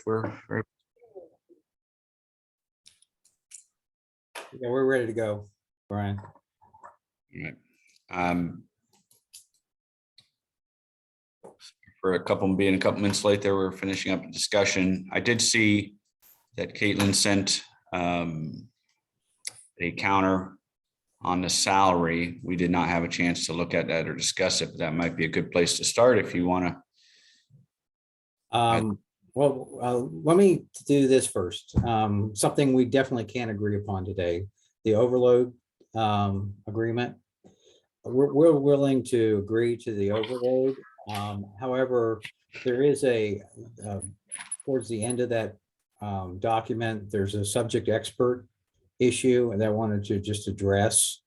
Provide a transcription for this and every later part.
Yeah, we're ready to go, Brian. Right. For being a couple minutes late there, we're finishing up a discussion. I did see that Caitlin sent a counter on the salary. We did not have a chance to look at that or discuss it, but that might be a good place to start if you want to. Let me do this first. Something we definitely can't agree upon today, the overload agreement. We're willing to agree to the overload. However, there is towards the end of that document, there's a subject expert issue that I wanted to just address.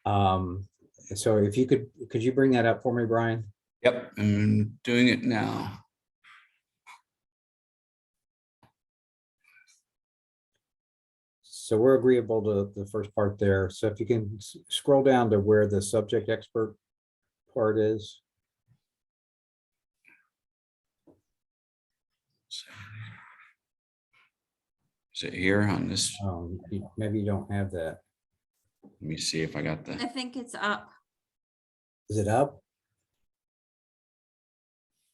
So if you could you bring that up for me, Brian? Yep, I'm doing it now. So we're agreeable to the first part there. So if you can scroll down to where the subject expert part is. Is it here on this? Maybe you don't have that. Let me see if I got I that. think it's up. Is it up?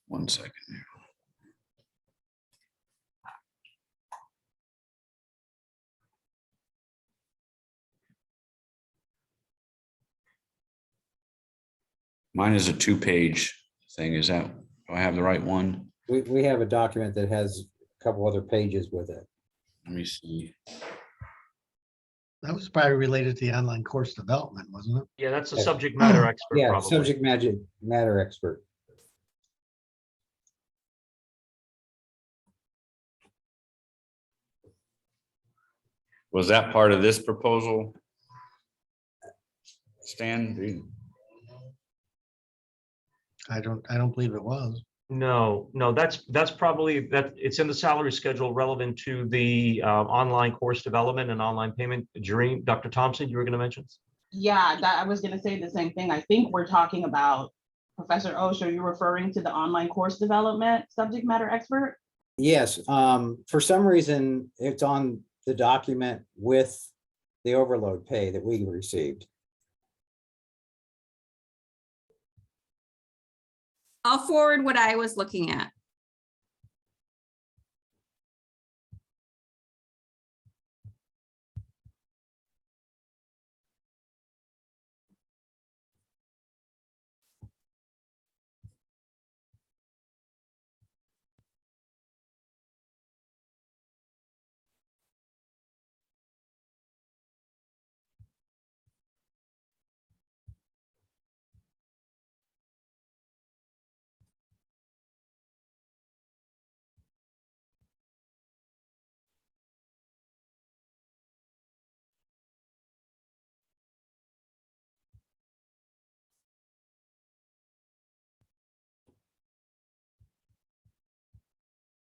1 second. Mine is a 2-page thing. Is that, do I have the right one? We have a document that has a couple other pages with it. Let me see. That was probably related to the online course development, wasn't it? Yeah, that's a subject matter expert, Yeah, probably. subject matter expert. Was that part of this proposal? Stan? I don't believe it was. No, that's probably, that it's in the salary schedule relevant to the online course development and online payment. Jareen, Dr. Thompson, you were going to mention? Yeah, I was going to say the same thing. I think we're talking about, Professor Osh, are you referring to the online course development subject matter expert? Yes, for some reason, it's on the document with the overload pay that we received. I'll forward what I was looking at.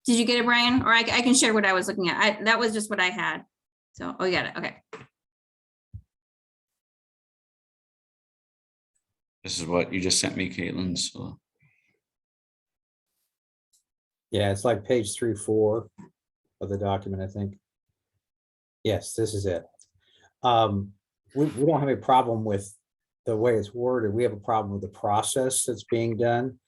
Did you get it, Brian? Or I can share what I was looking at. That was just what I had. So, oh, you got it. Okay. This is what you just sent me, Caitlin. So Yeah, it's like page 3, 4 of the document, I think. Yes, this is it. We don't have a problem with the way it's worded. We have a problem with the process that's being done.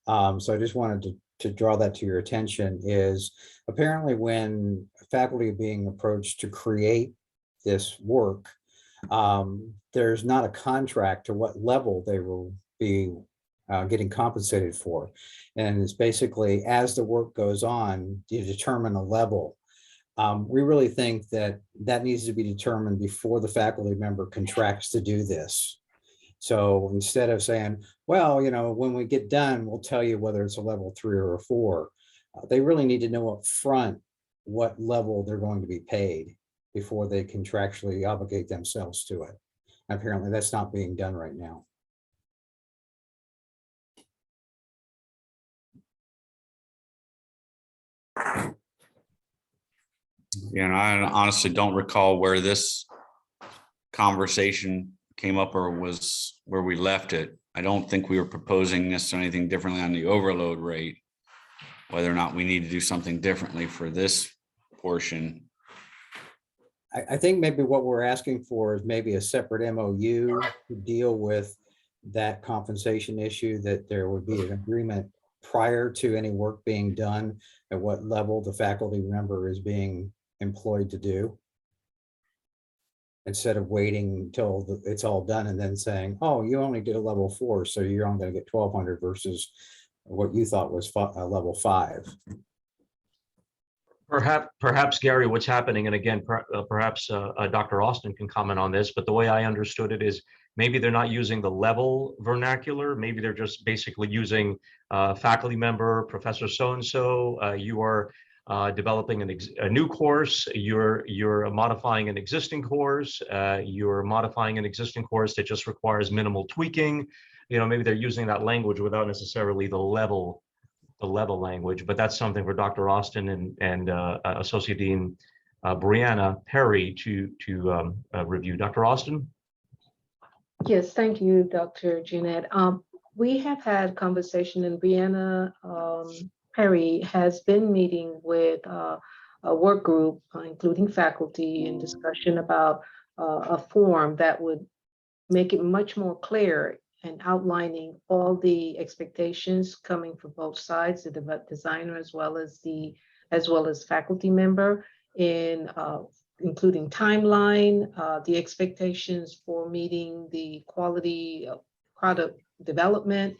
So I just wanted to draw that to your attention is apparently when faculty are being approached to create this work, there's not a contract to what level they will be getting compensated for. And it's basically as the work goes on, you determine a level. We really think that needs to be determined before the faculty member contracts to do this. So instead of saying, well, when we get done, we'll tell you whether it's a level 3 or a 4, they really need to know up front what level they're going to be paid before they contractually obligate themselves to it. Apparently that's not being done right now. yeah, and I honestly don't recall where this conversation came up or was where we left it. I don't think we were proposing necessarily anything differently on the overload rate. whether or not we need to do something differently for this portion. I think maybe what we're asking for is maybe a separate MOU to deal with that compensation issue, that there would be an agreement prior to any work being done at what level the faculty member is being employed to do. Instead of waiting until it's all done and then saying, oh, you only did a level 4, so you're only gonna get 1,200 versus what you thought was level 5. Perhaps, Gary, what's happening, and again, perhaps Dr. Austin can comment on this, but the way I understood it is maybe they're not using the level vernacular. Maybe they're just basically using faculty member, Professor so-and-so, you are developing a new course, you're modifying an existing course, you're modifying an existing course that just requires minimal tweaking. You know, maybe they're using that language without necessarily the level language, but that's something for Dr. Austin and Associate Dean Brianna Perry to review. Dr. Austin? Yes, thank you, Dr. Jeanette. We have had conversation, and Brianna Perry has been meeting with a work group, including faculty, in discussion about a form that would make it much more clear and outlining all the expectations coming from both sides, the designer as well as faculty member, in including timeline, the expectations for meeting the quality of product development,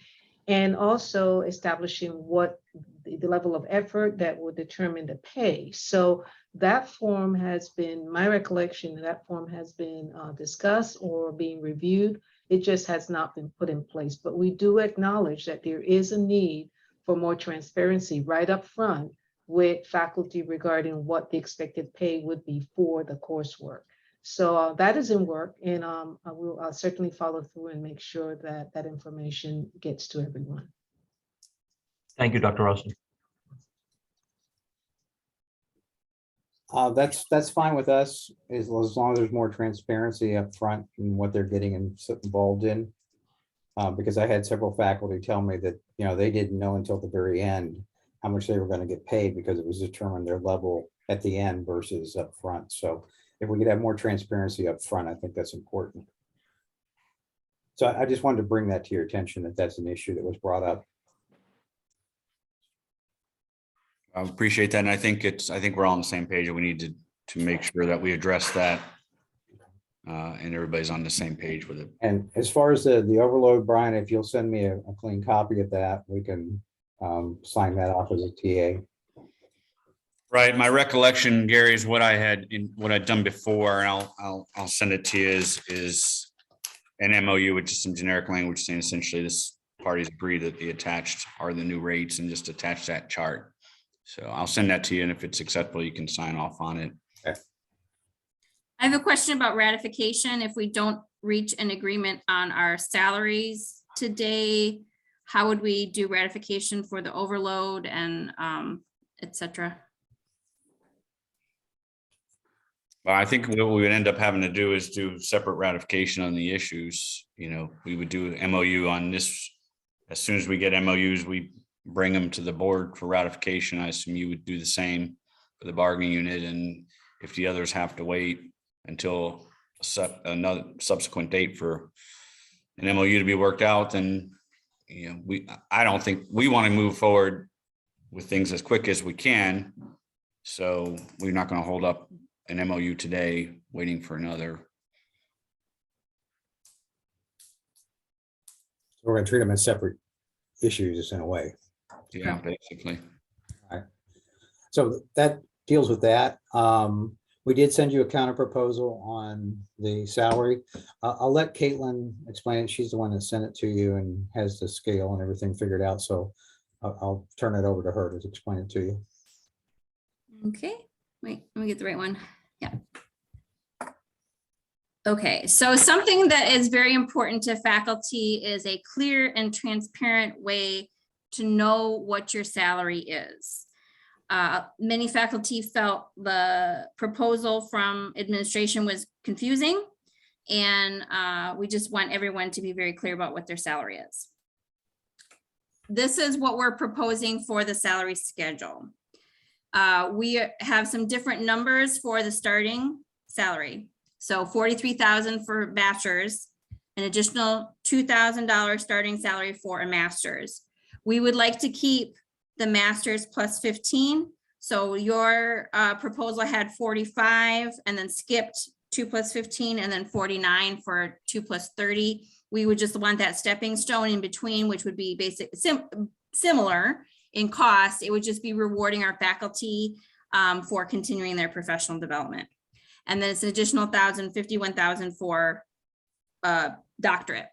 and also establishing what the level of effort that will determine the pay. So that form has been, my recollection, that form has been discussed or being reviewed. It just has not been put in place, but we do acknowledge that there is a need for more transparency right up front with faculty regarding what the expected pay would be for the coursework. So that is in work, and I'll certainly follow through and make sure that that information gets to everyone. Thank you, Dr. Austin. That's fine with us, as long as there's more transparency up front in what they're getting involved in. Because I had several faculty tell me that, you know, they didn't know until the very end how much they were going to get paid, because it was determined their level at the end versus up front. So if we could have more transparency up front, I think that's important. So I just wanted to bring that to your attention, that that's an issue that was brought up. I appreciate that. And I think we're all on the same page, and we need to make sure that we address that. And everybody's on the same page with it. And as far as the overload, Brian, if you'll send me a clean copy of that, we can sign that off as a TA. Right. My recollection, Gary, is what I'd done before, and I'll send it to you, is an MOU with just some generic language saying essentially this parties agree that the attached are the new rates, and just attach that chart. So I'll send that to you, and if it's acceptable, you can sign off on it. Okay. I have a question about ratification. If we don't reach an agreement on our salaries today, how would we do ratification for the overload and et cetera? Well, I think what we would end up having to do is do separate ratification on the issues. You know, we would do MOU on this. As soon as we get MOUs, we bring them to the board for ratification. I assume you would do the same for the bargaining unit. And if the others have to wait until another subsequent date for an MOU to be worked out, then, you know, I don't think we want to move forward with things as quick as we can. So we're not going to hold up an MOU today, waiting for another. We're going to treat them as separate issues in a way. Yeah, basically. So that deals with that. We did send you a counter proposal on the salary. I'll let Caitlin explain it. She's the one that sent it to you and has the scale and everything figured out. So I'll turn it over to her to explain it to you. Okay, wait, let me get the right one. Yeah. Okay, so something that is very important to faculty is a clear and transparent way to know what your salary is. Many faculty felt the proposal from administration was confusing, and we just want everyone to be very clear about what their salary is. this is what we're proposing for the salary schedule. We have some different numbers for the starting salary. So 43,000 for bachelor's, an additional $2,000 starting salary for a master's. We would like to keep the master's plus 15. So your proposal had 45 and then skipped 2 plus 15 and then 49 for 2 plus 30. We would just want that stepping stone in between, which would be basic, similar in cost. It would just be rewarding our faculty for continuing their professional development. And then it's an additional 1,000, 51,000 for doctorate.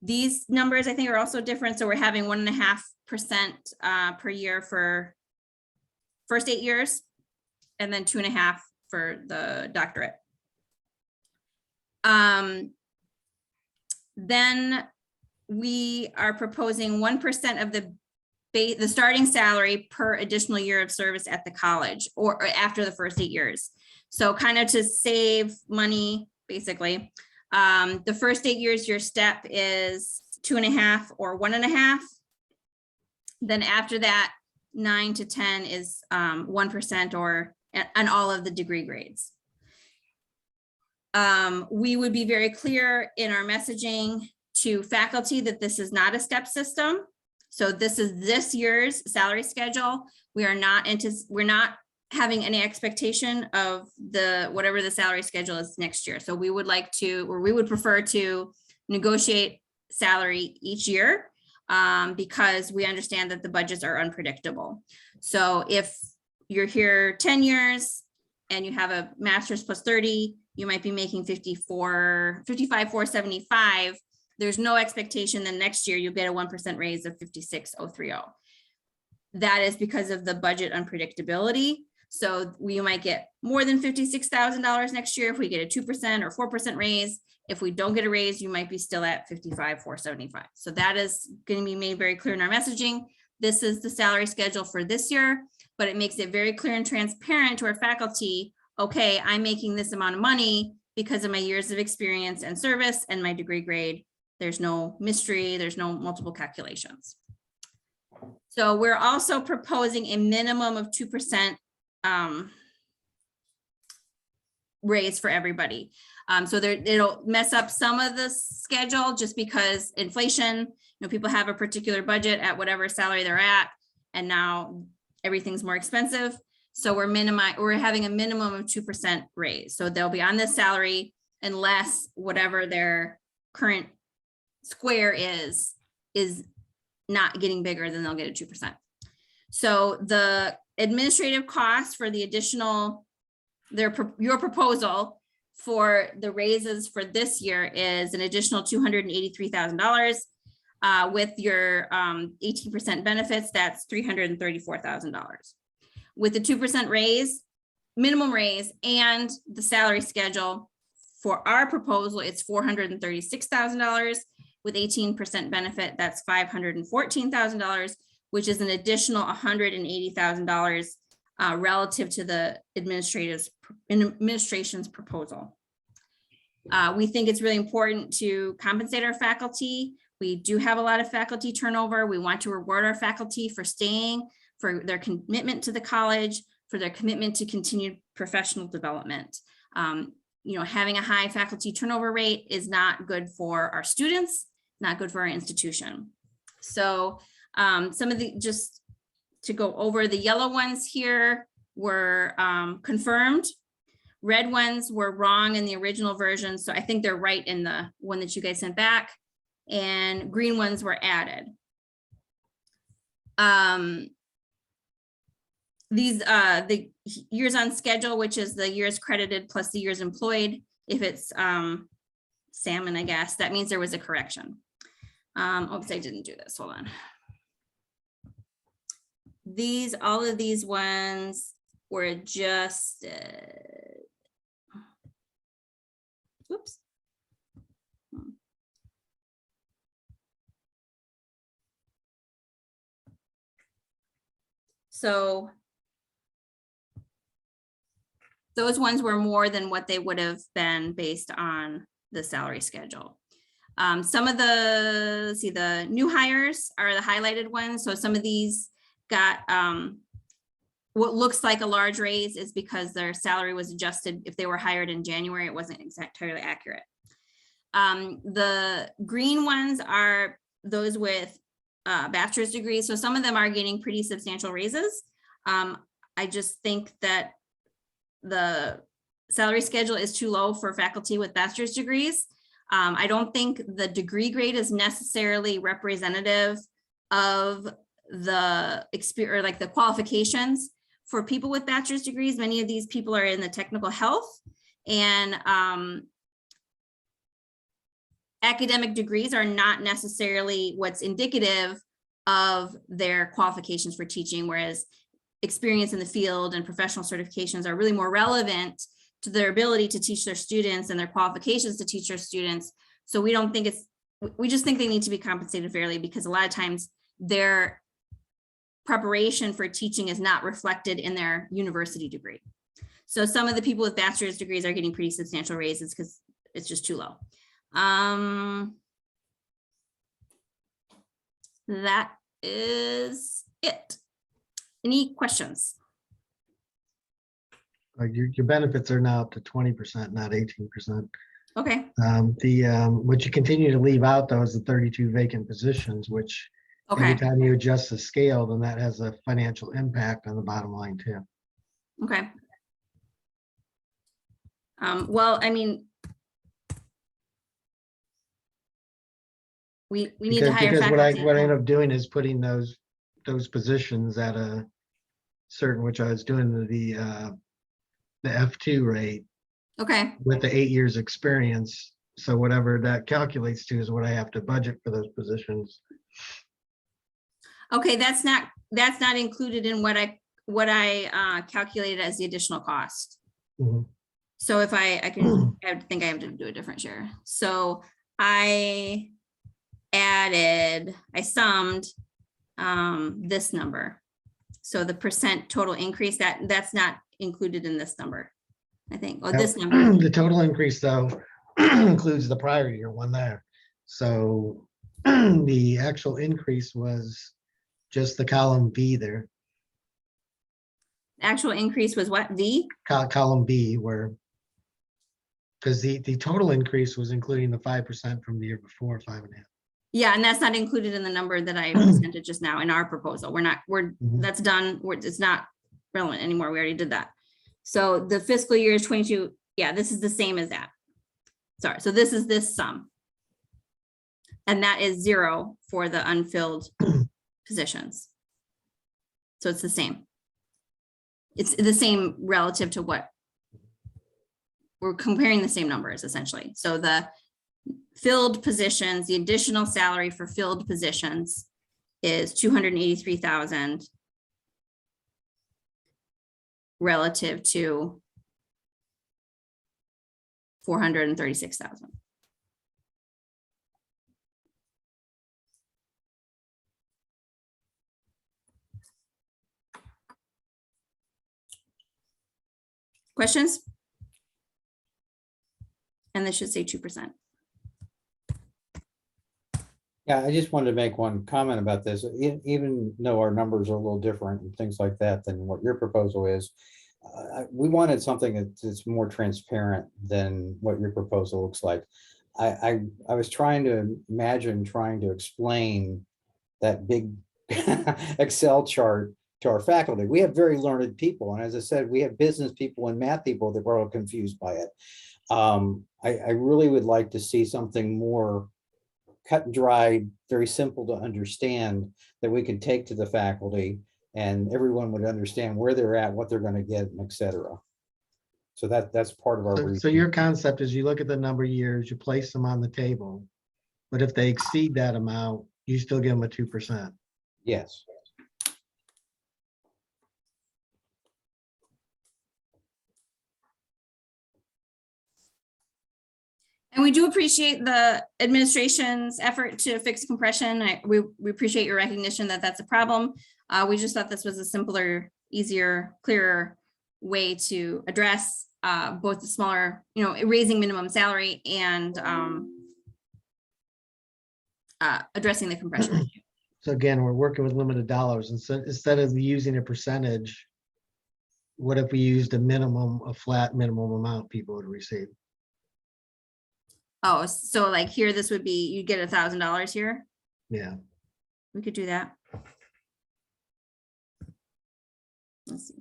These numbers I think are also different. So we're having 1.5% per year for first 8 years, and then 2.5 for the doctorate. Then we are proposing 1% of the starting salary per additional year of service at the college or after the first 8 years. So kind of to save money, basically. The first 8 years, your step is 2.5 or 1.5. Then after that, 9 to 10 is 1% or on all of the degree grades. We would be very clear in our messaging to faculty that this is not a step system. So this is this year's salary schedule. We're not having any expectation of whatever the salary schedule is next year. So we would like to, or we would prefer to negotiate salary each year because we understand that the budgets are unpredictable. So if you're here 10 years and you have a master's plus 30, you might be making 55,475. There's no expectation that next year you'll get a 1% raise of 56,030. That is because of the budget unpredictability. So we might get more than $56,000 next year if we get a 2% or 4% raise. If we don't get a raise, you might be still at 55,475. So that is going to be made very clear in our messaging. This is the salary schedule for this year, but it makes it very clear and transparent to our faculty. Okay, I'm making this amount of money because of my years of experience and service and my degree grade. There's no mystery. There's no multiple calculations. So we're also proposing a minimum of 2% raise for everybody. So it'll mess up some of the schedule just because inflation, people have a particular budget at whatever salary they're at, and now everything's more expensive. So we're having a minimum of 2% raise. So they'll be on this salary unless whatever their current square is not getting bigger, then they'll get a 2%. So the administrative cost for the additional, your proposal for the raises for this year is an additional $283,000. With your 18% benefits, that's $334,000. With the 2% raise, minimum raise, and the salary schedule, for our proposal, it's $436,000. With 18% benefit, that's $514,000, which is an additional $180,000 relative to the administration's proposal. We think it's really important to compensate our faculty. We do have a lot of faculty turnover. We want to reward our faculty for staying, for their commitment to the college, for their commitment to continued professional development. Having a high faculty turnover rate is not good for our students, not good for our institution. So some of the, just to go over, the yellow ones here were confirmed. Red ones were wrong in the original version. So I think they're right in the one that you guys sent back, and green ones were added. The years on schedule, which is the years credited plus the years employed. If it's salmon, I guess, that means there was a correction. Oops, I didn't do this, hold on. All of these ones were adjusted. Whoops. So those ones were more than what they would have been based on the salary schedule. Some of the new hires are the highlighted ones. So some of these got what looks like a large raise is because their salary was adjusted. If they were hired in January, it wasn't entirely accurate. The green ones are those with bachelor's degrees. So some of them are getting pretty substantial raises. I just think that the salary schedule is too low for faculty with bachelor's degrees. I don't think the degree grade is necessarily representative of the experience or like the qualifications for people with bachelor's degrees. Many of these people are in the technical health, and academic degrees are not necessarily what's indicative of their qualifications for teaching, whereas experience in the field and professional certifications are really more relevant to their ability to teach their students and their qualifications to teach their students. So we don't think we just think they need to be compensated fairly, because a lot of times their preparation for teaching is not reflected in their university degree. So some of the people with bachelor's degrees are getting pretty substantial raises because it's just too low. That is it. Any questions? Like your benefits are now up to 20%, not 18%. Okay, What you continue to leave out though is the 32 vacant positions, which okay, anytime you adjust the scale, then that has a financial impact on the bottom line too. okay. Well, I mean, we need to hire Because what I faculty. end up doing is putting those positions at a certain, which I was doing the F2 rate Okay, with the 8 years experience. So whatever that calculates to is what I have to budget for those positions. okay, that's not included in what I calculated as the additional cost. Mhm. So if I think I have to do a different share. So I summed this number. So the percent total increase, that's not included in this number, I think, or this number. The total increase though includes the prior year one there. So the actual increase was just the column B there, Actual increase was what, V? column B, where because the total increase was including the 5% from the year before, 5.5. Yeah, and that's not included in the number that I presented just now in our proposal. Mhm. That's done, it's not relevant anymore. We already did that. So the fiscal year is 22. Yeah, this is the same as that. Sorry, so this is this sum. And that is 0 for the unfilled positions. So it's the same. It's the same relative to what we're comparing, the same numbers essentially. So the filled positions, the additional salary for filled positions is 283,000 relative to 436,000. Questions? And this should say 2%. Yeah, I just wanted to make one comment about this. Even though our numbers are a little different and things like that than what your proposal is, we wanted something that's more transparent than what your proposal looks like. I was trying to imagine trying to explain that big Excel chart to our faculty. We have very learned people, and as I said, we have business people and math people that were all confused by it. I really would like to see something more cut and dried, very simple to understand, that we could take to the faculty and everyone would understand where they're at, what they're going to get, and et cetera. So that's part of our So reason. your concept is you look at the number of years, you place them on the table, but if they exceed that amount, you still give them a 2%. Yes. And we do appreciate the administration's effort to fix compression. We appreciate your recognition that that's a problem. We just thought this was a simpler, easier, clearer way to address both the smaller, raising minimum salary and addressing the compression issue. So again, we're working with limited dollars, and so instead of using a percentage, what if we used a flat minimum amount people would receive? Oh, so like here, this would be, you get $1,000 here. Yeah, We could do that. Let's see.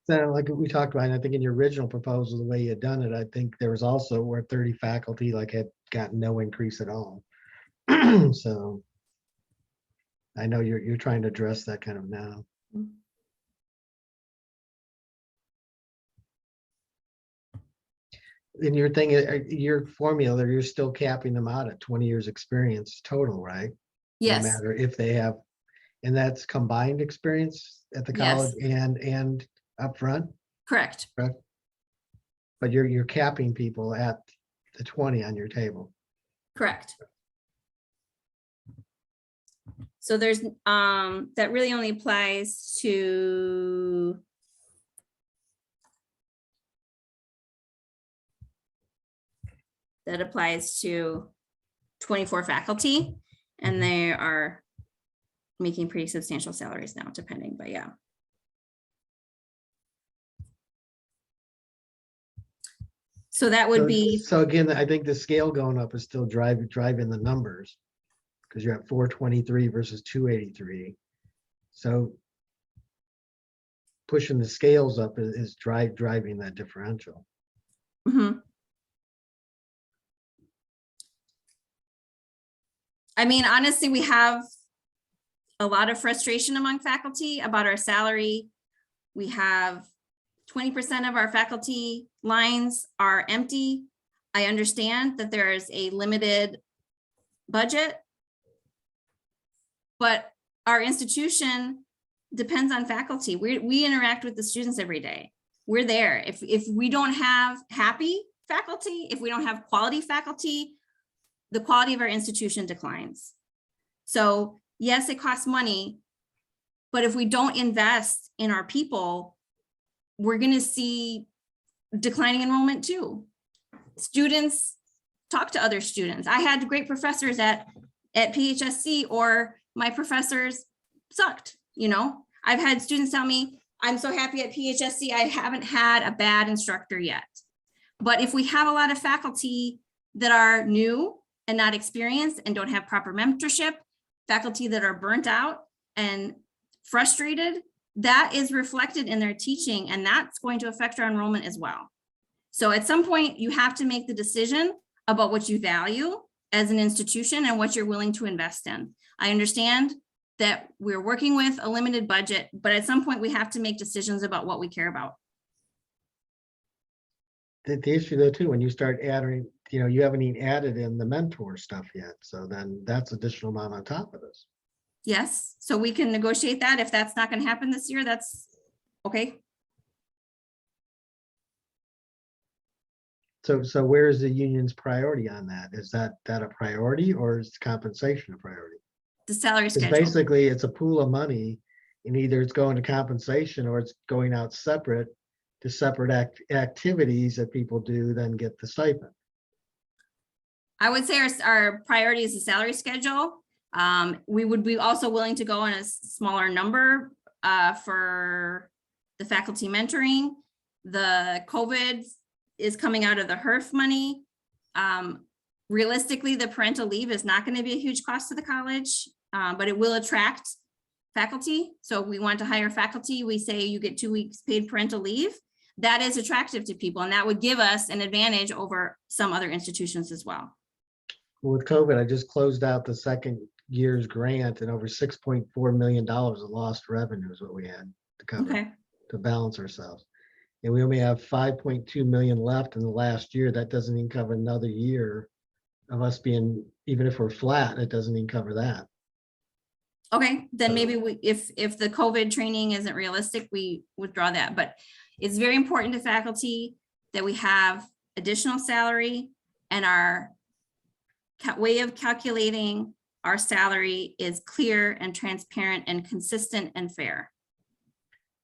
so like we talked about, and I think in your original proposal, the way you had done it, I think there was also where 30 faculty like had gotten no increase at all. So I know you're trying to address that kind of now. In your thing, your formula, you're still capping them out at 20 years experience total, right? No Yes, matter if they have, and that's combined experience at the Yes. college and upfront, correct. but you're capping people at the 20 on your table. Correct. So there's, that really only applies to that applies to 24 faculty, and they are making pretty substantial salaries now, depending, but yeah. So that would be, So again, I think the scale going up is still driving the numbers, because you're at 423 versus 283. So pushing the scales up is driving that differential. mhm. I mean, honestly, we have a lot of frustration among faculty about our salary. We have 20% of our faculty lines are empty. I understand that there is a limited budget, but our institution depends on faculty. We interact with the students every day. We're there. If we don't have happy faculty, if we don't have quality faculty, the quality of our institution declines. So yes, it costs money, but if we don't invest in our people, we're going to see declining enrollment too. Students talk to other students. I had great professors at PHSC, or my professors sucked, you know? I've had students tell me, I'm so happy at PHSC, I haven't had a bad instructor yet. But if we have a lot of faculty that are new and not experienced and don't have proper mentorship, faculty that are burnt out and frustrated, that is reflected in their teaching, and that's going to affect our enrollment as well. So at some point, you have to make the decision about what you value as an institution and what you're willing to invest in. I understand that we're working with a limited budget, but at some point we have to make decisions about what we care about. The issue though too, when you start adding, you haven't even added in the mentor stuff yet. So then that's additional amount on top of this. Yes, so we can negotiate that. If that's not going to happen this year, that's okay. So where is the union's priority on that? Is that a priority, or is compensation a priority? The salary Because schedule. basically it's a pool of money, and either it's going to compensation or it's going out separate to separate activities that people do, then get the stipend. I would say our priority is the salary schedule. We would be also willing to go on a smaller number for the faculty mentoring. The COVID is coming out of the HERF money. Realistically, the parental leave is not going to be a huge cost to the college, but it will attract faculty. So if we want to hire faculty, we say you get 2 weeks paid parental leave. That is attractive to people, and that would give us an advantage over some other institutions as well. With COVID, I just closed out the second year's grant, and over $6.4 million of lost revenue is what we had to cover, Okay, to balance ourselves. And we only have 5.2 million left in the last year. That doesn't even cover another year of us being, even if we're flat, it doesn't even cover that. okay, then maybe if the COVID training isn't realistic, we withdraw that. But it's very important to faculty that we have additional salary, and our way of calculating our salary is clear and transparent and consistent and fair.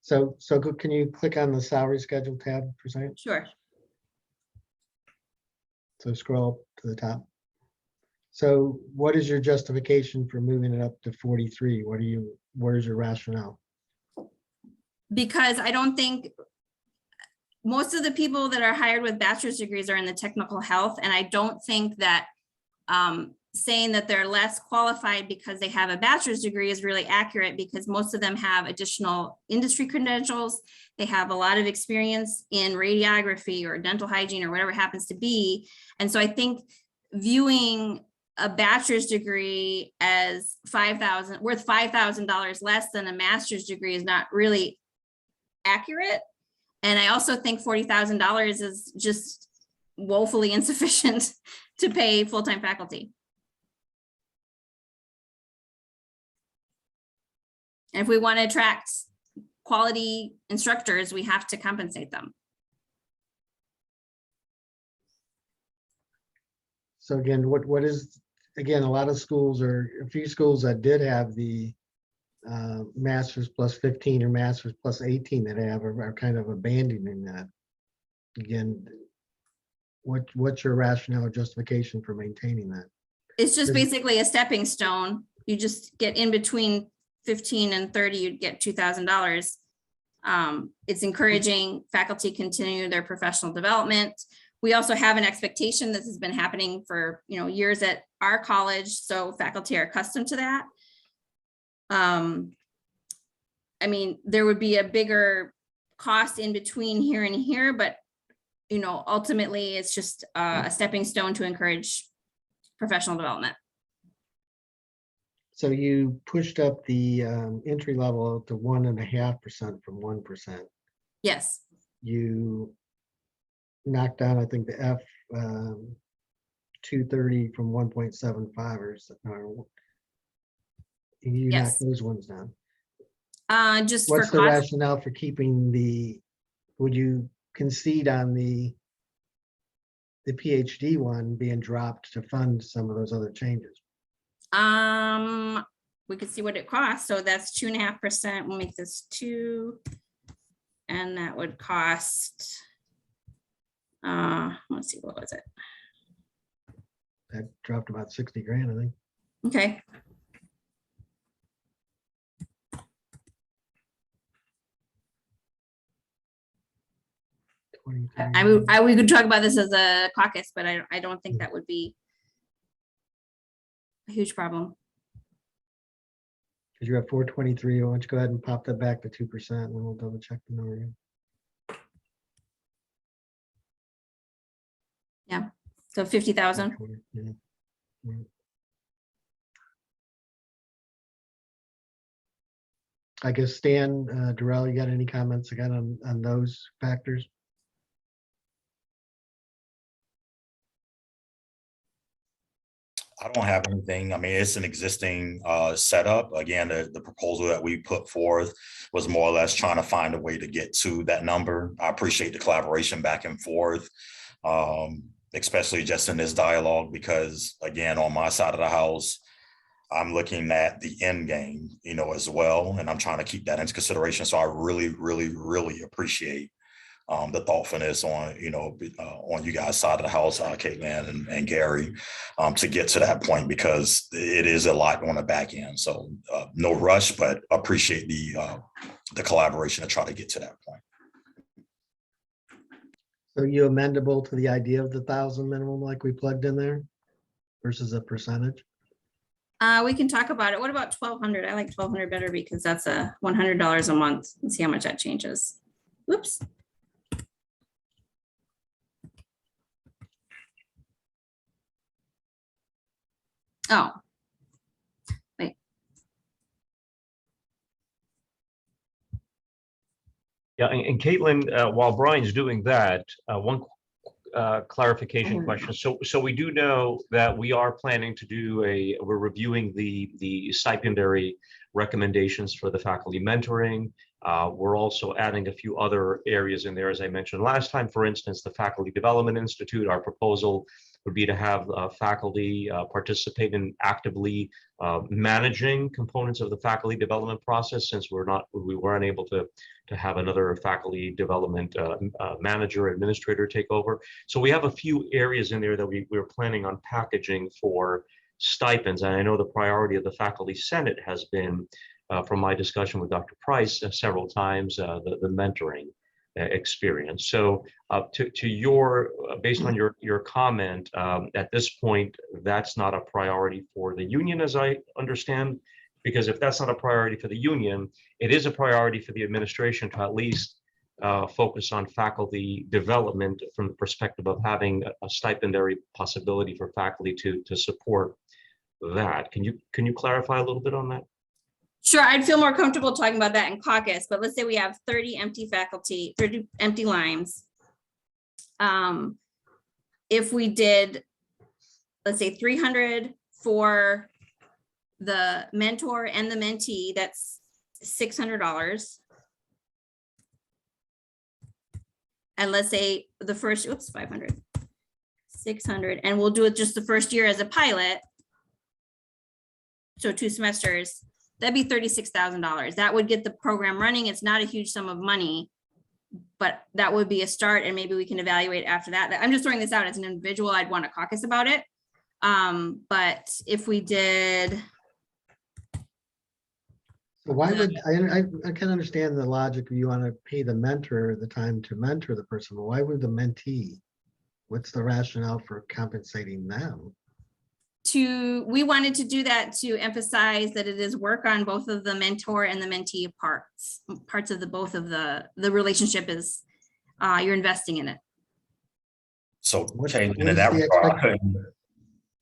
So can you click on the salary schedule tab for a second? Sure. So scroll up to the top. So what is your justification for moving it up to 43? Where's your rationale? Because I don't think most of the people that are hired with bachelor's degrees are in the technical health, and I don't think that saying that they're less qualified because they have a bachelor's degree is really accurate, because most of them have additional industry credentials. They have a lot of experience in radiography or dental hygiene or whatever it happens to be. And so I think viewing a bachelor's degree as worth $5,000 less than a master's degree is not really accurate. And I also think $40,000 is just woefully insufficient to pay full-time faculty. And if we want to attract quality instructors, we have to compensate them. So again, what is, again, a lot of schools, or a few schools that did have the masters plus 15 or masters plus 18 that are kind of abandoning that. Again, what's your rationale or justification for maintaining that? It's just Is- basically a stepping stone. You just get in between 15 and 30, you'd get $2,000. It's encouraging faculty continue their professional development. We also have an expectation, this has been happening for years at our college, so faculty are accustomed to that. I mean, there would be a bigger cost in between here and here, but ultimately it's just a stepping stone to encourage professional development. So you pushed up the entry level to 1.5% from 1%. Yes, You knocked down, I think, the F 230 from 1.75 or something. You knocked Yes. those ones down. just for What's the cost. rationale for keeping would you concede on the PhD one being dropped to fund some of those other changes? We could see what it costs. So that's 2.5%. We'll make this 2. And that would cost, let's see, what was it? That dropped about 60 grand, I think. Okay, we could talk about this as a caucus, but I don't think that would be a huge problem. Because you're at 423, why don't you go ahead and pop that back to 2%, and then we'll double check the number again. So 50,000. Yeah. Yeah. I guess Stan, Darrell, you got any comments again on those factors? I don't have anything. I mean, it's an existing setup. Again, the proposal that we put forth was more or less trying to find a way to get to that number. I appreciate the collaboration back and forth, especially just in this dialogue, because again, on my side of the house, I'm looking at the end game, as well, and I'm trying to keep that into consideration. So I really, really, really appreciate the thoughtfulness on, on you guys' side of the house, Caitlin and Gary, to get to that point, because it is a lot on the back end. So no rush, but appreciate the collaboration to try to get to that point. So you amendable to the idea of the 1,000 minimum like we plugged in there versus a percentage? We can talk about it. What about 1,200? I like 1,200 better because that's a $100 a month. Let's see how much that changes. Whoops. Oh. Wait. Yeah, and Caitlin, while Brian's doing that, one clarification question. So we do know that we are planning to do we're reviewing the stipendary recommendations for the faculty mentoring. We're also adding a few other areas in there, as I mentioned last time. For instance, the Faculty Development Institute, our proposal would be to have faculty participate in actively managing components of the faculty development process, since we weren't able to have another faculty development manager, administrator take over. So we have a few areas in there that we're planning on packaging for stipends. And I know the priority of the Faculty Senate has been, from my discussion with Dr. Price several times, the mentoring experience. So to your, based on your comment, at this point, that's not a priority for the union, as I understand, because if that's not a priority for the union, it is a priority for the administration to at least focus on faculty development from the perspective of having a stipendary possibility for faculty to support that. Can you clarify a little bit on that? Sure, I'd feel more comfortable talking about that in caucus, but let's say we have 30 empty faculty, 30 empty lines. If we did, let's say 300 for the mentor and the mentee, that's $600. And let's say the first, 500, 600, and we'll do it just the first year as a pilot. So 2 semesters, that'd be $36,000. That would get the program running. It's not a huge sum of money, but that would be a start, and maybe we can evaluate after that. I'm just throwing this out as an individual. I'd want to caucus about it. But if we did, So why would, I can understand the logic of you want to pay the mentor the time to mentor the person, but why would the mentee? What's the rationale for compensating them? we wanted to do that to emphasize that it is work on both of the mentor and the mentee parts of the both of the relationship is you're investing in it. So What- changing what in is that the regard, I expected- couldn't-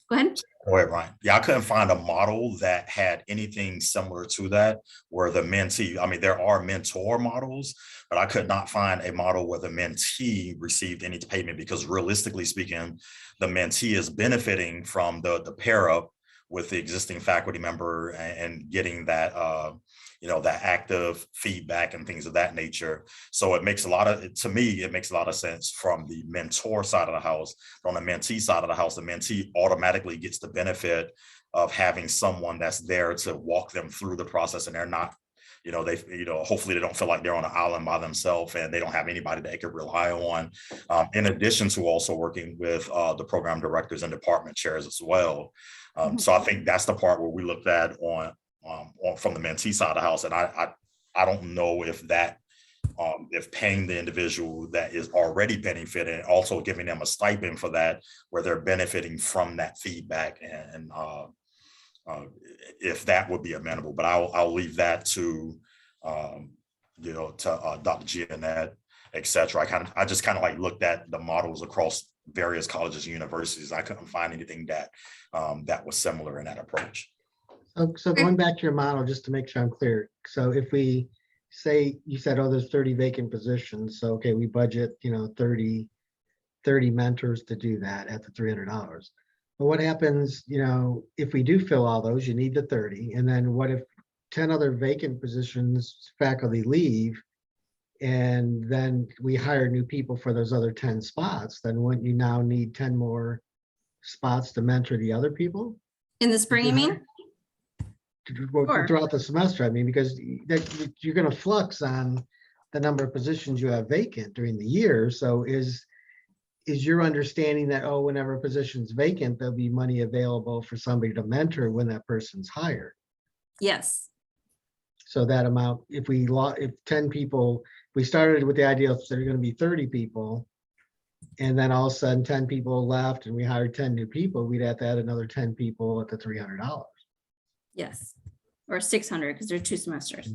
Go ahead. Go ahead, Ryan. Yeah, I couldn't find a model that had anything similar to that, where the mentee, I mean, there are mentor models, but I could not find a model where the mentee received any payment, because realistically speaking, the mentee is benefiting from the pair up with the existing faculty member and getting that, that active feedback and things of that nature. So it makes to me, it makes a lot of sense from the mentor side of the house. But on the mentee side of the house, the mentee automatically gets the benefit of having someone that's there to walk them through the process, and they're not, hopefully they don't feel like they're on an island by themselves and they don't have anybody that they can rely on. In addition to also working with the program directors and department chairs as well. So I think that's the part where we looked at on from the mentee side of the house. And I don't know if that, if paying the individual that is already benefiting, also giving them a stipend for that, where they're benefiting from that feedback, and if that would be amenable, but I'll leave that to Dr. Jeanette, et cetera. I just kind of like looked at the models across various colleges and universities. I couldn't find anything that that was similar in that approach. So going back to your model, just to make sure I'm clear. So if we say, you said, oh, there's 30 vacant positions. So, okay, we budget, 30 mentors to do that at the $300. But what happens, if we do fill all those, you need the 30. And then what if 10 other vacant positions, faculty leave, and then we hire new people for those other 10 spots? Then wouldn't you now need 10 more spots to mentor the other people? In the spring, you mean? Sure. Throughout the semester, I mean, because you're going to flux on the number of positions you have vacant during the year. So is your understanding that, oh, whenever a position's vacant, there'll be money available for somebody to mentor when that person's hired? Yes. So that amount, if 10 people, we started with the idea of there's going to be 30 people, and then all of a sudden 10 people left and we hired 10 new people, we'd have to add another 10 people at the $300. Yes. Or 600, because they're 2 semesters.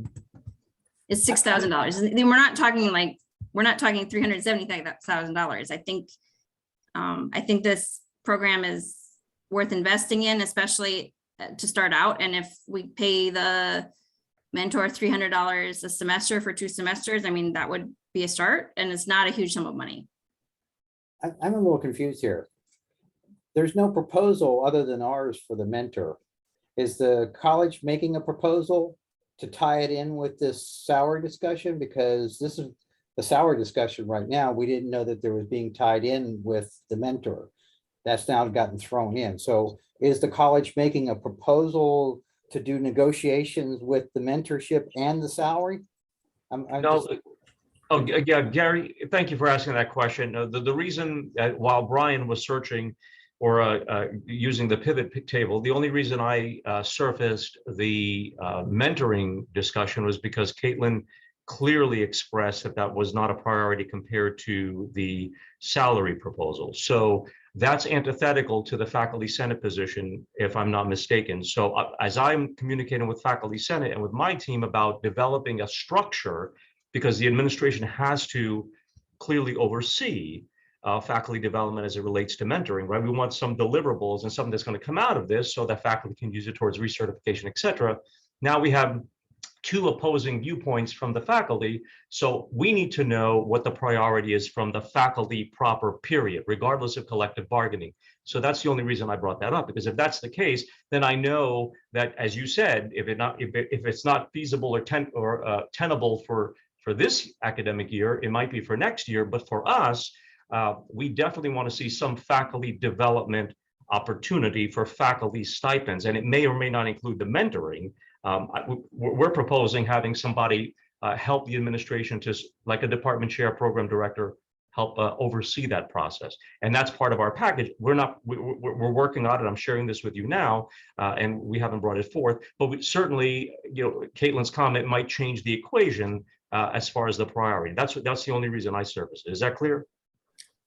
It's $6,000. And then we're not talking $370,000. I think this program is worth investing in, especially to start out. And if we pay the mentor $300 a semester for 2 semesters, I mean, that would be a start, and it's not a huge sum of money. I'm a little confused here. There's no proposal other than ours for the mentor. Is the college making a proposal to tie it in with this salary discussion? Because this is the salary discussion right now. We didn't know that there was being tied in with the mentor. That's now gotten thrown in. So is the college making a proposal to do negotiations with the mentorship and the salary? I'm No, just, yeah, Gary, thank you for asking that question. The reason while Brian was searching or using the pivot table, the only reason I surfaced the mentoring discussion was because Caitlin clearly expressed that that was not a priority compared to the salary proposal. So that's antithetical to the faculty senate position, if I'm not mistaken. So as I'm communicating with faculty senate and with my team about developing a structure, because the administration has to clearly oversee faculty development as it relates to mentoring, right? We want some deliverables and something that's going to come out of this so that faculty can use it towards recertification, et cetera. Now we have two opposing viewpoints from the faculty. So we need to know what the priority is from the faculty proper, period, regardless of collective bargaining. So that's the only reason I brought that up, because if that's the case, then I know that, as you said, if it's not feasible or tenable for this academic year, it might be for next year. But for us, we definitely want to see some faculty development opportunity for faculty stipends, and it may or may not include the mentoring. We're proposing having somebody help the administration to, like a department chair, program director, help oversee that process. And that's part of our package. We're working on it. I'm sharing this with you now, and we haven't brought it forth, but we certainly, Caitlin's comment might change the equation as far as the priority. That's the only reason I surfaced it. Is that clear?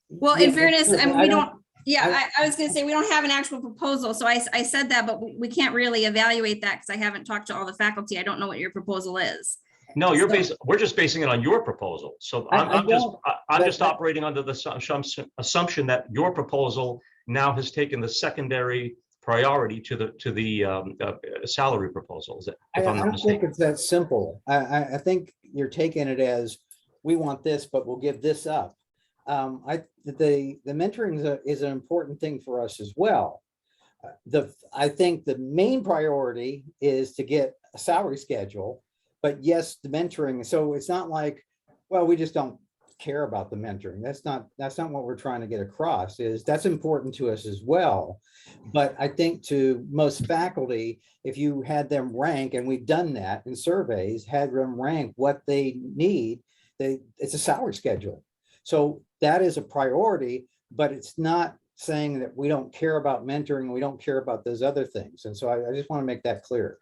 Well, in Yeah, fairness, I mean, we don't, I- I was gonna say, we don't have an actual proposal, so I said that, but we can't really evaluate that because I haven't talked to all the faculty. I don't know what your proposal is. No, So- we're just basing it on your proposal. So I I'm but- just operating under the assumption that your proposal now has taken the secondary priority to the salary proposals, I if I'm not don't think mistaken. it's that simple. I think you're taking it as, we want this, but we'll give this up. The mentoring is an important thing for us as well. I think the main priority is to get a salary schedule, but yes, the mentoring, so it's not like, well, we just don't care about the mentoring. That's not what we're trying to get across. Is that's important to us as well. But I think to most faculty, if you had them rank, and we've done that in surveys, had them rank what they need, it's a salary schedule. So that is a priority, but it's not saying that we don't care about mentoring, we don't care about those other things. And so I just want to make that clear.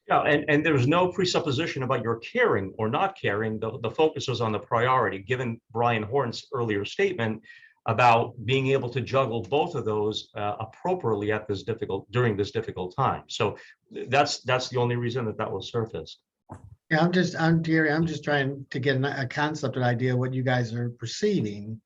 Yeah, and there's no presupposition about your caring or not caring. The focus was on the priority, given Brian Horn's earlier statement about being able to juggle both of those appropriately during this difficult time. So that's the only reason that was surfaced. Yeah, Gary, I'm just trying to get a concept, an idea of what you guys are perceiving,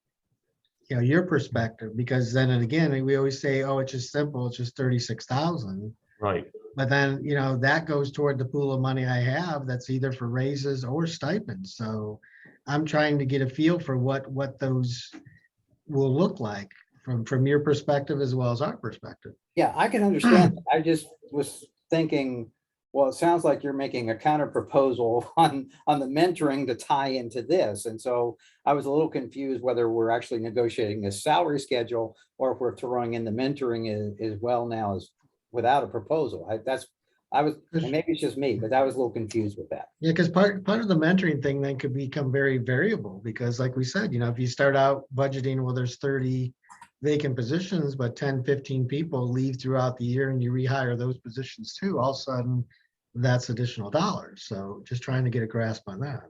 your perspective, because then and again, we always say, oh, it's just simple, it's just 36,000. Right. But then, that goes toward the pool of money I have that's either for raises or stipends. So I'm trying to get a feel for what those will look like from your perspective as well as our perspective. Yeah, I can understand. I just was thinking, well, it sounds like you're making a counter proposal on the mentoring to tie into this. And so I was a little confused whether we're actually negotiating a salary schedule or if we're throwing in the mentoring as well now as without a proposal. And maybe it's just me, but I was a little confused with that. Yeah, because part of the mentoring thing then could become very variable because like we said, if you start out budgeting, well, there's 30 vacant positions, but 10, 15 people leave throughout the year and you rehire those positions too, all of a sudden that's additional dollars. So just trying to get a grasp on that.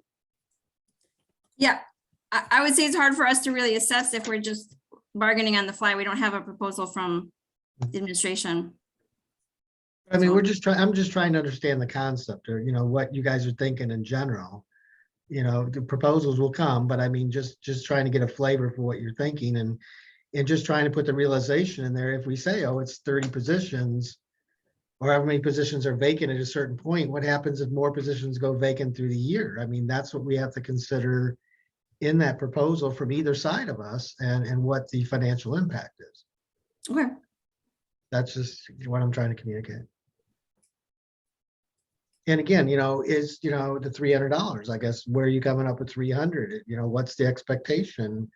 Yeah, I would say it's hard for us to really assess if we're just bargaining on the fly. We don't have a proposal from the administration. I mean, I'm just trying to understand the concept or, what you guys are thinking in general. The proposals will come, but I mean, just trying to get a flavor for what you're thinking and just trying to put the realization in there. If we say, oh, it's 30 positions or however many positions are vacant at a certain point, what happens if more positions go vacant through the year? I mean, that's what we have to consider in that proposal from either side of us and what the financial impact is. Okay. That's just what I'm trying to communicate. And again, is, the $300, I guess, where are you coming up with 300? What's the expectation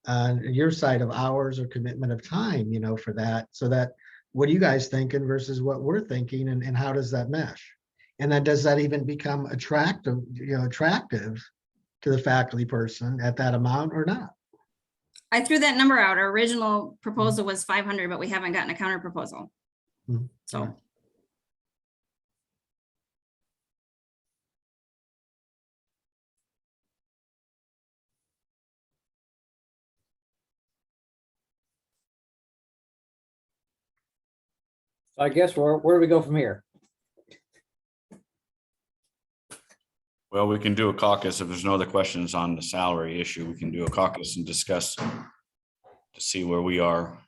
on your side of hours or commitment of time, for that, so that, what are you guys thinking versus what we're thinking, and how does that mesh? And then does that even become attractive to the faculty person at that amount or not? I threw that number out. Our original proposal was 500, but we haven't gotten a counter proposal. Mhm. So. So I guess where do we go from here? Well, we can do a caucus. If there's no other questions on the salary issue, we can do a caucus and discuss to see where we are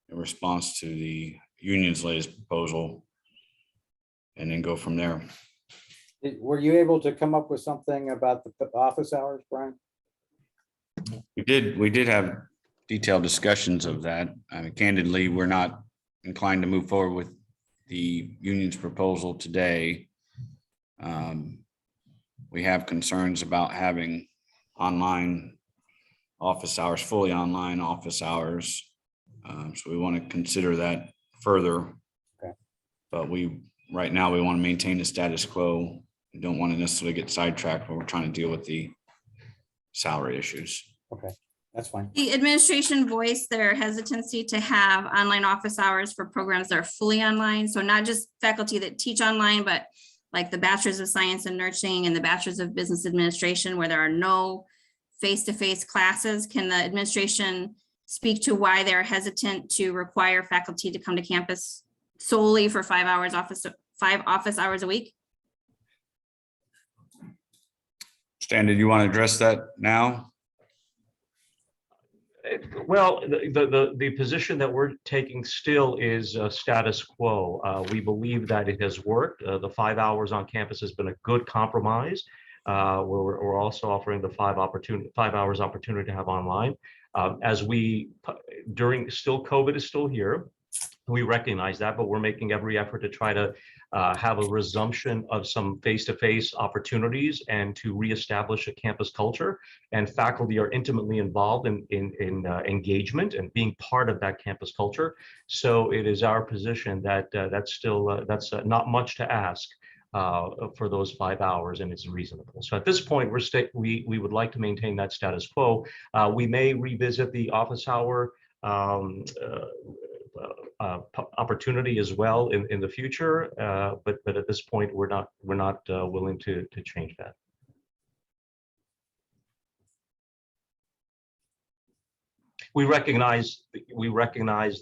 in response to the union's latest proposal, and then go from there. Were you able to come up with something about the office hours, Brian? We did have detailed discussions of that. I mean, candidly, we're not inclined to move forward with the union's proposal today. We have concerns about having online office hours, fully online office hours. So we want to consider that further. Okay. But right now, we want to maintain the status quo. We don't want to necessarily get sidetracked when we're trying to deal with the salary issues. Okay, that's fine. The administration voiced their hesitancy to have online office hours for programs that are fully online. So not just faculty that teach online, but like the Bachelor's of Science in Nursing and the Bachelor's of Business Administration, where there are no face-to-face classes. Can the administration speak to why they're hesitant to require faculty to come to campus solely for 5 office hours a week? Stan, did you want to address that now? Well, the position that we're taking still is status quo. We believe that it has worked. The 5 hours on campus has been a good compromise. We're also offering the 5 hours opportunity to have online. Still COVID is still here. We recognize that, but we're making every effort to try to have a resumption of some face-to-face opportunities and to reestablish a campus culture. And faculty are intimately involved in engagement and being part of that campus culture. So it is our position that that's not much to ask for those 5 hours, and it's reasonable. So at this point, we would like to maintain that status quo. We may revisit the office hour opportunity as well in the future, but at this point we're not willing to change that. We recognize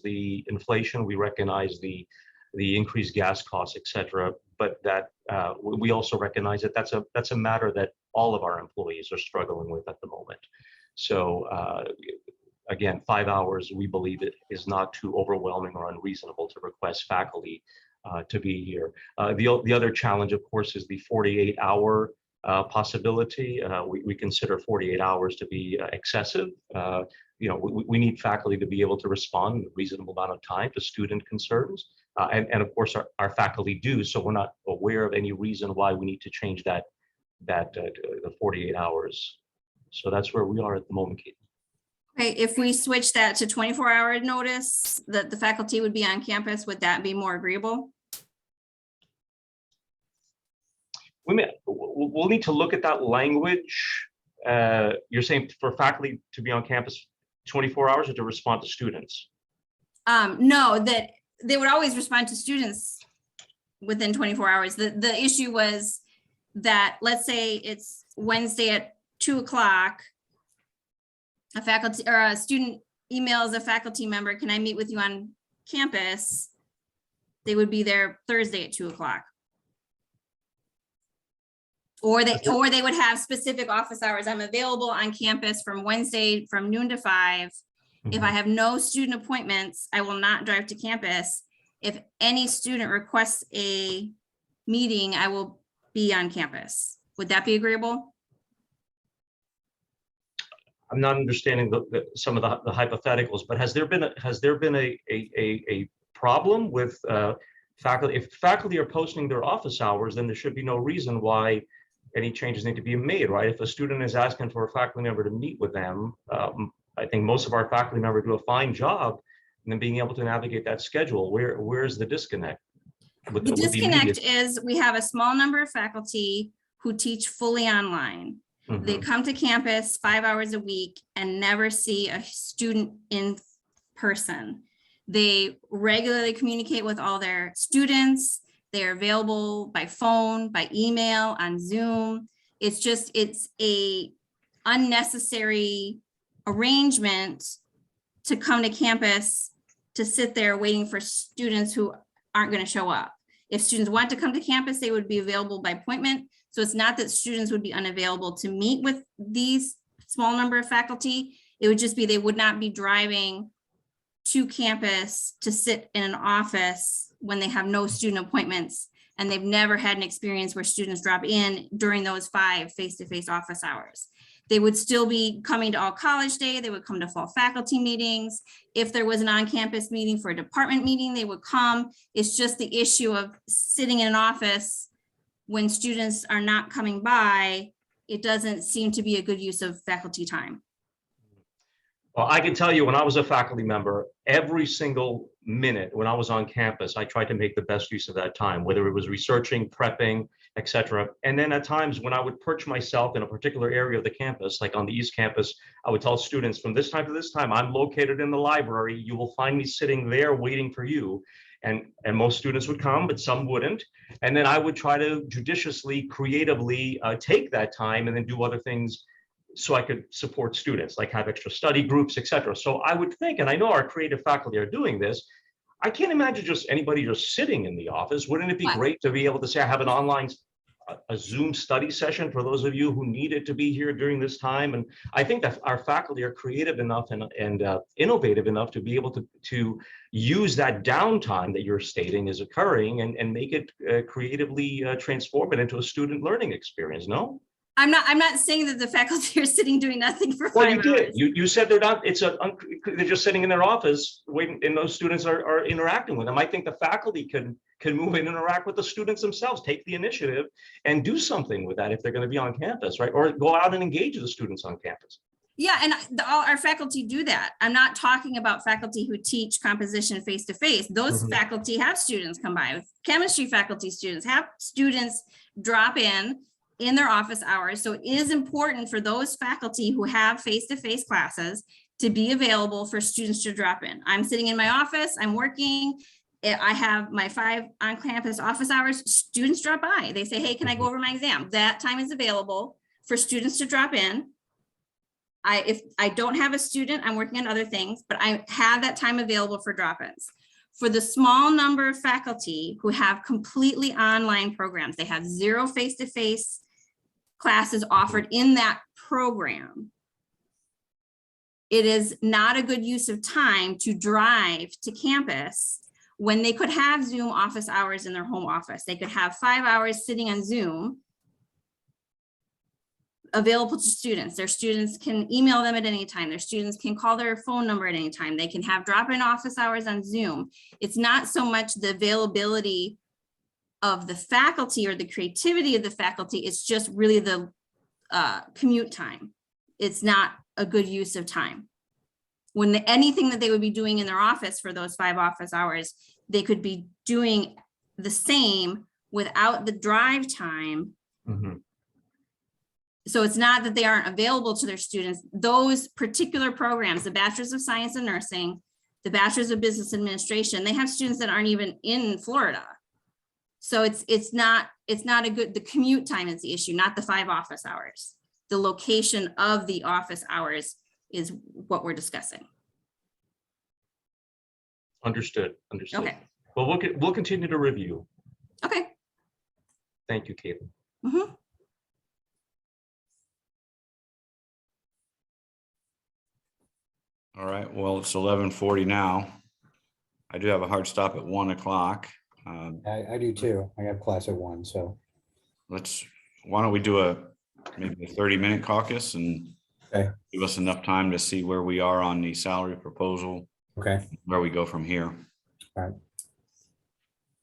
the inflation, we recognize the increased gas costs, etc. But that we also recognize that that's a matter that all of our employees are struggling with at the moment. So again, 5 hours, we believe it is not too overwhelming or unreasonable to request faculty to be here. The other challenge, of course, is the 48-hour possibility. We consider 48 hours to be excessive. We need faculty to be able to respond in a reasonable amount of time to student concerns. And of course, our faculty do, so we're not aware of any reason why we need to change the 48 hours. So that's where we are at the moment, Kate. Okay, if we switch that to 24-hour notice, that the faculty would be on campus, would that be more agreeable? We'll need to look at that language. You're saying for faculty to be on campus 24 hours or to respond to students? No, that they would always respond to students within 24 hours. The issue was that, let's say it's Wednesday at 2 o'clock, a faculty or a student emails a faculty member, can I meet with you on campus? They would be there Thursday at 2 o'clock. Or they would have specific office hours. I'm available on campus from Wednesday from noon to 5. If I have no student appointments, I will not drive to campus. If any student requests a meeting, I will be on campus. Would that be agreeable? I'm not understanding some of the hypotheticals, but has there been a problem with faculty? If faculty are posting their office hours, then there should be no reason why any changes need to be made, right? If a student is asking for a faculty member to meet with them, I think most of our faculty members do a fine job, and then being able to navigate that schedule. Where's the disconnect? With The with disconnect immediate- is we have a small number of faculty who teach fully online. They Mhm. come to campus 5 hours a week and never see a student in person. They regularly communicate with all their students. They're available by phone, by email, on Zoom. It's a unnecessary arrangement to come to campus to sit there waiting for students who aren't going to show up. If students want to come to campus, they would be available by appointment. So it's not that students would be unavailable to meet with these small number of faculty. It would just be they would not be driving to campus to sit in an office when they have no student appointments and they've never had an experience where students drop in during those 5 face-to-face office hours. They would still be coming to All College Day. They would come to fall faculty meetings. If there was an on-campus meeting for a department meeting, they would come. It's just the issue of sitting in an office when students are not coming by. It doesn't seem to be a good use of faculty time. Well, I can tell you, when I was a faculty member, every single minute when I was on campus, I tried to make the best use of that time, whether it was researching, prepping, et cetera. And then at times when I would perch myself in a particular area of the campus, like on the East Campus, I would tell students from this time to this time, I'm located in the library. You will find me sitting there waiting for you. And most students would come, but some wouldn't. And then I would try to judiciously, creatively take that time and then do other things so I could support students, like have extra study groups, et cetera. So I would think, and I know our creative faculty are doing this, I can't imagine just anybody just sitting in the office. Wouldn't it be Right. great to be able to say, I have an online, a Zoom study session for those of you who needed to be here during this time? And I think that our faculty are creative enough and innovative enough to be able to use that downtime that you're stating is occurring and make it creatively transform it into a student learning experience, no? I'm not saying that the faculty are sitting doing nothing for 5 Well, hours. you did. You said they're not, they're just sitting in their office waiting, and those students are interacting with them. I think the faculty can move and interact with the students themselves, take the initiative and do something with that if they're going to be on campus, right? Or go out and engage the students on campus. Yeah, and all our faculty do that. I'm not talking about faculty who teach composition face-to-face. Those Mhm. faculty have students come by. Chemistry faculty students have students drop in their office hours. So it is important for those faculty who have face-to-face classes to be available for students to drop in. I'm sitting in my office, I'm working. I have my 5 on-campus office hours. Students drop by. They say, hey, can I go over my exam? That time is available for students to drop in. If I don't have a student, I'm working on other things, but I have that time available for drop-ins. For the small number of faculty who have completely online programs, they have 0 face-to-face classes offered in that program. It is not a good use of time to drive to campus when they could have Zoom office hours in their home office. They could have 5 hours sitting on Zoom available to students. Their students can email them at any time. Their students can call their phone number at any time. They can have drop-in office hours on Zoom. It's not so much the availability of the faculty or the creativity of the faculty. It's just really the commute time. It's not a good use of time. When anything that they would be doing in their office for those 5 office hours, they could be doing the same without the drive time. Mhm. So it's not that they aren't available to their students. Those particular programs, the Bachelor's of Science in Nursing, the Bachelor's of Business Administration, they have students that aren't even in Florida. So it's not a good, the commute time is the issue, not the 5 office hours. The location of the office hours is what we're discussing. Understood. Okay, Well, we'll continue to review. okay. Thank you, Caitlin. Mhm. All right, well, it's 11:40 now. I do have a hard stop at 1 o'clock. I do too. I have class at 1, so. Why don't we do maybe a 30-minute caucus and Okay. give us enough time to see where we are on the salary proposal, Okay, where we go from here. All right.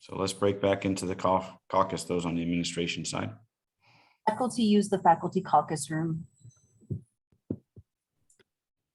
So let's break back into the caucus, those on the administration side. Faculty use the faculty caucus room